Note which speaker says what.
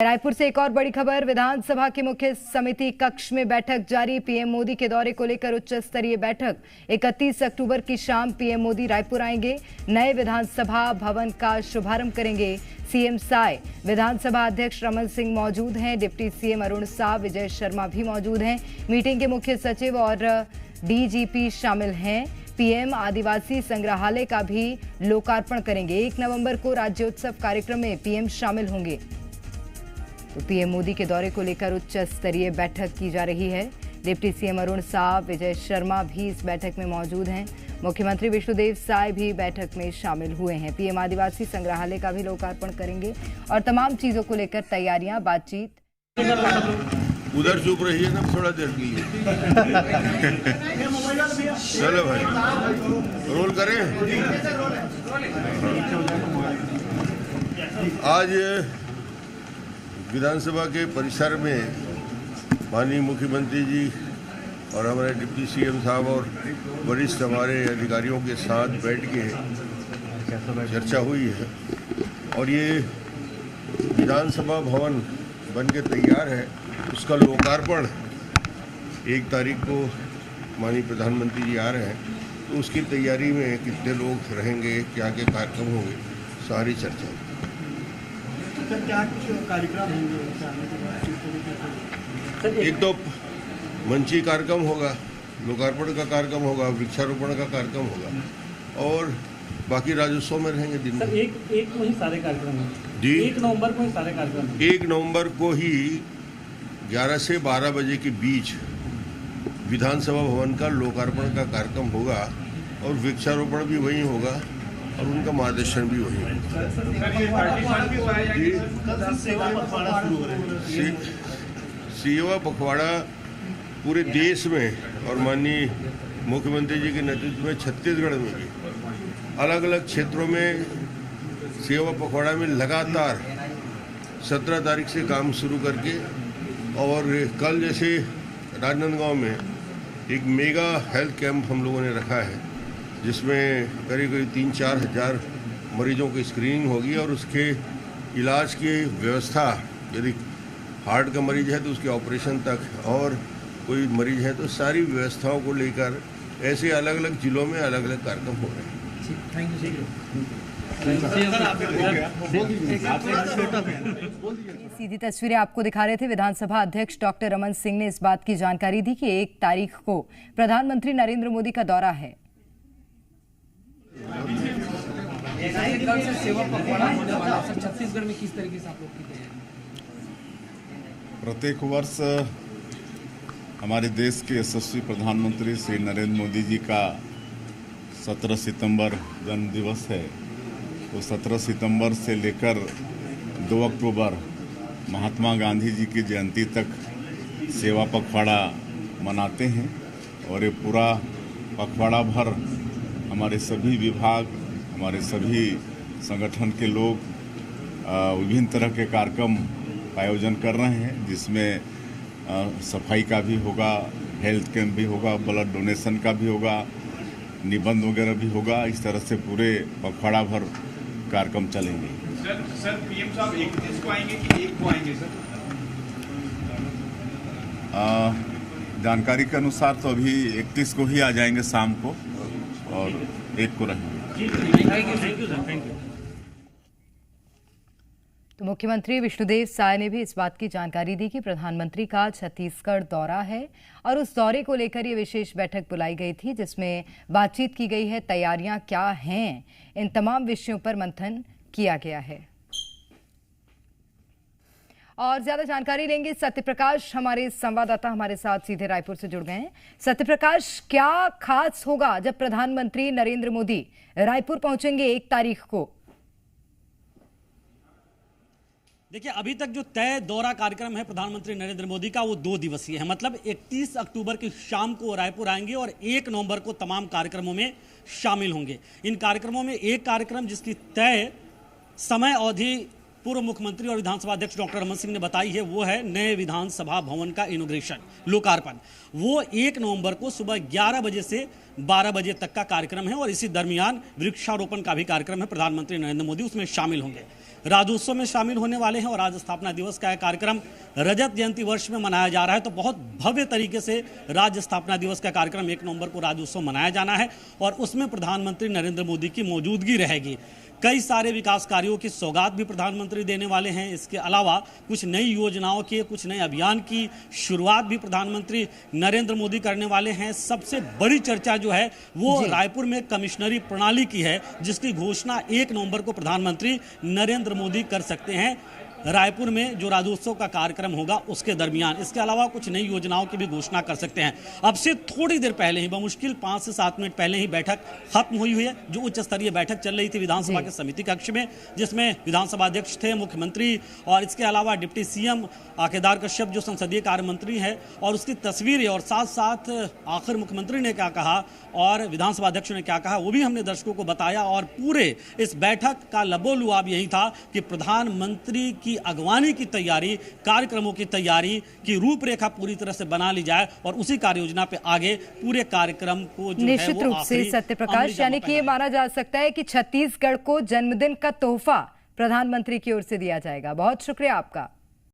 Speaker 1: रायपुर से एक और बड़ी खबर। विधानसभा के मुख्य समिति कक्ष में बैठक जारी। पीएम मोदी के दौरे को लेकर उच्च स्तरीय बैठक। 31 अक्टूबर की शाम पीएम मोदी रायपुर आएंगे। नए विधानसभा भवन का शुभारंभ करेंगे सीएम साय। विधानसभा अध्यक्ष रमन सिंह मौजूद हैं। डिप्टी सीएम अरुण साह, विजय शर्मा भी मौजूद हैं। मीटिंग के मुख्य सचिव और डीजीपी शामिल हैं। पीएम आदिवासी संग्रहालय का भी लोकार्पण करेंगे। 1 नवंबर को राज्योत्सव कार्यक्रम में पीएम शामिल होंगे। तो पीएम मोदी के दौरे को लेकर उच्च स्तरीय बैठक की जा रही है। डिप्टी सीएम अरुण साह, विजय शर्मा भी इस बैठक में मौजूद हैं। मुख्यमंत्री विष्णुदेव साय भी बैठक में शामिल हुए हैं। पीएम आदिवासी संग्रहालय का भी लोकार्पण करेंगे और तमाम चीजों को लेकर तैयारियां, बातचीत।
Speaker 2: उधर चुप रहिए ना थोड़ा देर के लिए। चलो भाई, रोल करें। आज विधानसभा के परिसर में माननीय मुख्यमंत्री जी और हमारे डिप्टी सीएम साहब और वरिष्ठ हमारे अधिकारियों के साथ बैठ के चर्चा हुई है और ये विधानसभा भवन बन के तैयार है। उसका लोकार्पण 1 तारीख को माननीय प्रधानमंत्री जी आ रहे हैं, तो उसकी तैयारी में कितने लोग रहेंगे, क्या क्या कार्यक्रम होंगे, सारी चर्चा।
Speaker 3: क्या कार्यक्रम होंगे?
Speaker 2: एक तो मंची कार्यक्रम होगा, लोकार्पण का कार्यक्रम होगा, वृक्षारोपण का कार्यक्रम होगा और बाकी राज्योत्सव में रहेंगे दिन में।
Speaker 3: एक को ही सारे कार्यक्रम हैं
Speaker 2: जी,
Speaker 3: 1 नवंबर को ही सारे कार्यक्रम।
Speaker 2: 1 नवंबर को ही 11 से 12 बजे के बीच विधानसभा भवन का लोकार्पण का कार्यक्रम होगा और वृक्षारोपण भी वहीं होगा और उनका मार्गदर्शन भी वही है। सेवा पखवाड़ा पूरे देश में और माननीय मुख्यमंत्री जी के नेतृत्व में छत्तीसगढ़ में भी अलग अलग क्षेत्रों में सेवा पखवाड़ा में लगातार 17 तारीख से काम शुरू करके और कल जैसे राजनांदगांव में एक मेगा हेल्थ कैंप हम लोगों ने रखा है, जिसमें करीब 3-4 हज़ार मरीजों की स्क्रीनिंग होगी और उसके इलाज की व्यवस्था, यदि हार्ट का मरीज है तो उसके ऑपरेशन तक, और कोई मरीज है तो सारी व्यवस्थाओं को लेकर ऐसे अलग अलग जिलों में अलग अलग कार्यक्रम हो रहे हैं।
Speaker 1: सीधी तस्वीरें आपको दिखा रहे थे। विधानसभा अध्यक्ष डॉक्टर रमन सिंह ने इस बात की जानकारी दी कि 1 तारीख को प्रधानमंत्री नरेंद्र मोदी का दौरा है।
Speaker 3: छत्तीसगढ़ में किस तरीके से आप लोग की तैयारी?
Speaker 4: प्रत्येक वर्ष हमारे देश के यशस्वी प्रधानमंत्री श्री नरेंद्र मोदी जी का 17 सितंबर जन्म दिवस है। तो 17 सितंबर से लेकर 2 अक्टूबर महात्मा गांधी जी की जयंती तक सेवा पखवाड़ा मनाते हैं और ये पूरा पखवाड़ा भर हमारे सभी विभाग, हमारे सभी संगठन के लोग विभिन्न तरह के कार्यक्रम का आयोजन कर रहे हैं, जिसमें सफाई का भी होगा, हेल्थ कैंप भी होगा, ब्लड डोनेशन का भी होगा, निबंध वगैरह भी होगा। इस तरह से पूरे पखवाड़ा भर कार्यक्रम चलेंगे।
Speaker 5: सर पीएम साहब 31 को आएंगे कि 1 को आएंगे सर?
Speaker 4: जानकारी के अनुसार तो अभी 31 को ही आ जाएंगे शाम को और 1 को रहेंगे।
Speaker 1: तो मुख्यमंत्री विष्णुदेव साय ने भी इस बात की जानकारी दी कि प्रधानमंत्री का छत्तीसगढ़ दौरा है और उस दौरे को लेकर ये विशेष बैठक बुलाई गई थी, जिसमें बातचीत की गई है, तैयारियां क्या हैं, इन तमाम विषयों पर मंथन किया गया है। और ज्यादा जानकारी लेंगे सत्यप्रकाश, हमारे संवाददाता हमारे साथ सीधे रायपुर से जुड़ गए हैं। सत्यप्रकाश, क्या खास होगा जब प्रधानमंत्री नरेंद्र मोदी रायपुर पहुंचेंगे 1 तारीख को?
Speaker 6: देखिए, अभी तक जो तय दौरा कार्यक्रम है प्रधानमंत्री नरेंद्र मोदी का वो 2 दिवसीय है। मतलब 31 अक्टूबर की शाम को रायपुर आएंगे और 1 नवंबर को तमाम कार्यक्रमों में शामिल होंगे। इन कार्यक्रमों में एक कार्यक्रम जिसकी तय समय अवधि पूर्व मुख्यमंत्री और विधानसभा अध्यक्ष डॉक्टर रमन सिंह ने बताई है, वो है नए विधानसभा भवन का इनॉग्रेशन, लोकार्पण। वो 1 नवंबर को सुबह 11 बजे से 12 बजे तक का कार्यक्रम है और इसी दरमियान वृक्षारोपण का भी कार्यक्रम है। प्रधानमंत्री नरेंद्र मोदी उसमें शामिल होंगे। राज्योत्सव में शामिल होने वाले हैं और राज्य स्थापना दिवस का यह कार्यक्रम रजत जयंती वर्ष में मनाया जा रहा है। तो बहुत भव्य तरीके से राज्य स्थापना दिवस का कार्यक्रम 1 नवंबर को राज्योत्सव मनाया जाना है और उसमें प्रधानमंत्री नरेंद्र मोदी की मौजूदगी रहेगी। कई सारे विकास कार्यों की सौगात भी प्रधानमंत्री देने वाले हैं। इसके अलावा कुछ नई योजनाओं के, कुछ नए अभियान की शुरुआत भी प्रधानमंत्री नरेंद्र मोदी करने वाले हैं। सबसे बड़ी चर्चा जो है वो रायपुर में कमिश्नरी प्रणाली की है, जिसकी घोषणा 1 नवंबर को प्रधानमंत्री नरेंद्र मोदी कर सकते हैं रायपुर में जो राज्योत्सव का कार्यक्रम होगा उसके दरमियान। इसके अलावा कुछ नई योजनाओं की भी घोषणा कर सकते हैं। अब से थोड़ी देर पहले ही, बमुश्किल 5 से 7 मिनट पहले ही बैठक खत्म हुई है। जो उच्च स्तरीय बैठक चल रही थी विधानसभा के समिति कक्ष में, जिसमें विधानसभा अध्यक्ष थे, मुख्यमंत्री और इसके अलावा डिप्टी सीएम केदार कश्यप जो संसदीय कार्य मंत्री है और उसकी तस्वीरें, और साथ साथ आखिर मुख्यमंत्री ने क्या कहा और विधानसभा अध्यक्ष ने क्या कहा वो भी हमने दर्शकों को बताया। और पूरे इस बैठक का लबोलुआब यही था कि प्रधानमंत्री की अगवानी की तैयारी, कार्यक्रमों की तैयारी की रूपरेखा पूरी तरह से बना ली जाए और उसी कार्य योजना पे आगे पूरे कार्यक्रम को जो
Speaker 1: निश्चित रूप से सत्यप्रकाश, यानी कि ये माना जा सकता है कि छत्तीसगढ़ को जन्मदिन का तोहफा प्रधानमंत्री की ओर से दिया जाएगा। बहुत शुक्रिया आपका।